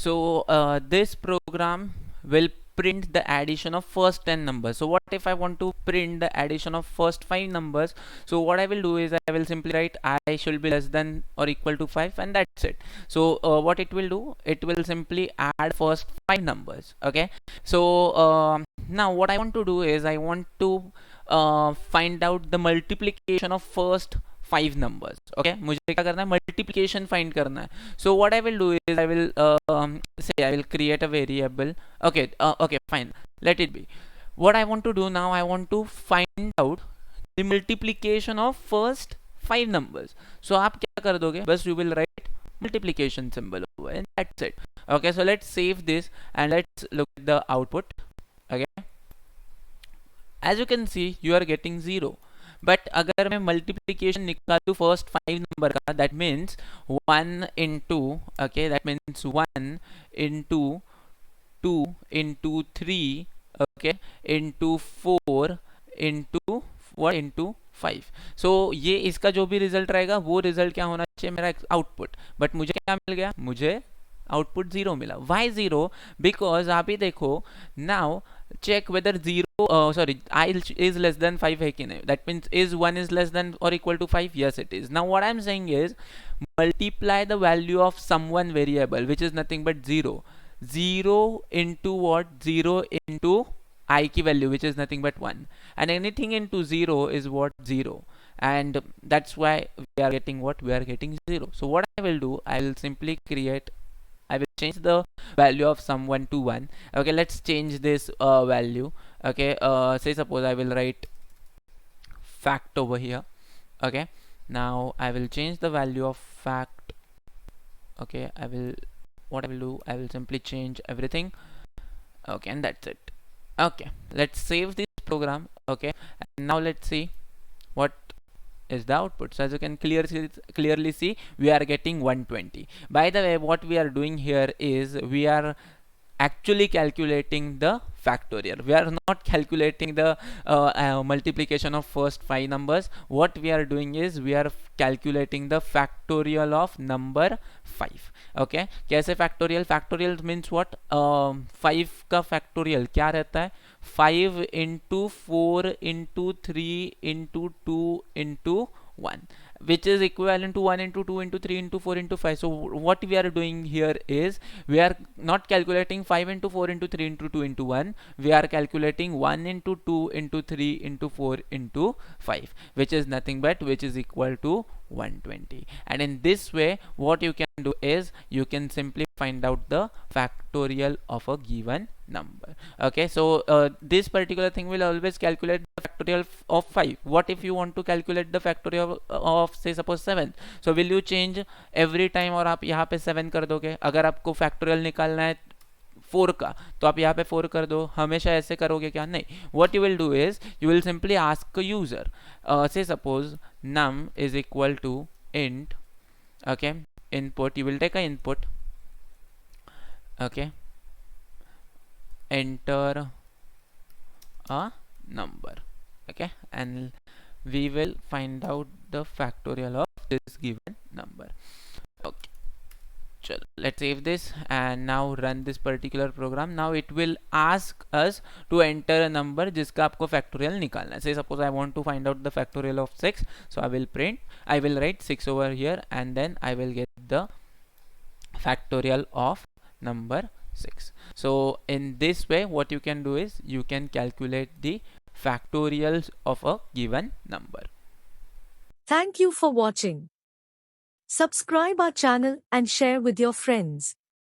So this program will print the addition of first 10 numbers. So what if I want to print the addition of first 5 numbers? So what I will do is I will simply write I should be less than or equal to 5, and that's it. So what it will do, it will simply add first 5 numbers. Okay, so now what I want to do is I want to find out the multiplication of first 5 numbers. Okay, मुझे क्या करना है, multiplication find करना है. So what I will do is I will say I will create a variable. Okay, okay, fine, let it be. What I want to do now, I want to find out the multiplication of first 5 numbers. So आप क्या कर दोगे, बस you will write multiplication symbol over and that's it. Okay, so let's save this and let's look at the output. Okay, as you can see you are getting 0. But अगर मैं multiplication निकालूँ first 5 number का, that means 1 into, okay, that means 1 into 2 into 3, okay, into 4 into what into 5. सो ये इसका जो भी result रहेगा वो रिजल्ट क्या होना चाहिए, मेरा आउटपुट. बट मुझे क्या मिल गया, मुझे आउटपुट 0 मिला. वाई 0? बिकॉज आप ही देखो, now check whether 0 sorry I is less than 5 है कि नहीं. that means is 1 is less than or equal to 5. Yes, it is. Now what I'm saying is multiply the value of some one variable which is nothing but 0 into what, 0 into I की value which is nothing but 1, and anything into 0 is what, 0, and that's why we are getting what, we are getting 0. So what I will do, I will simply create, I will change the value of sum 1 to 1. Okay, let's change this value. Okay, say suppose I will write fact over here. Okay, now I will change the value of fact. Okay, I will, what I will do, I will simply change everything. Okay, and that's it. Okay, let's save this program. Okay, and now let's see what is the output. So as you can clearly see, we are getting 120. By the way, what we are doing here is we are actually calculating the factorial. We are not calculating the multiplication of first 5 numbers. What we are doing is we are calculating the factorial of number 5. Okay, कैसे factorial? Factorial means what? 5 का factorial क्या रहता है? 5 into 4 into 3 into 2 into 1, which is equivalent to 1 into 2 into 3 into 4 into 5. So what we are doing here is we are not calculating 5 into 4 into 3 into 2 into 1. We are calculating 1 into 2 into 3 into 4 into 5, which is nothing but which is equal to 120. And in this way what you can do is you can simply find out the factorial of a given number. Okay, so this particular thing will always calculate the factorial of 5. What if you want to calculate the factorial of say suppose 7? So will you change every time और आप यहाँ पे 7 कर दोगे? अगर आपको factorial निकालना है 4 का तो आप यहाँ पे 4 कर दो. हमेशा ऐसे करोगे क्या? नहीं. What you will do is you will simply ask a user, say suppose num is equal to int, okay, input, you will take a input, okay, enter a number, okay, and we will find out the factorial of this given number. Okay, so let's save this and now run this particular program. Now it will ask us to enter a number जिसका आपको factorial निकालना है. Say suppose I want to find out the factorial of 6, so I will write 6 over here and then I will get the factorial of number 6. So in this way what you can do is you can calculate the factorials of a given number. Thank you for watching. Subscribe our channel and share with your friends.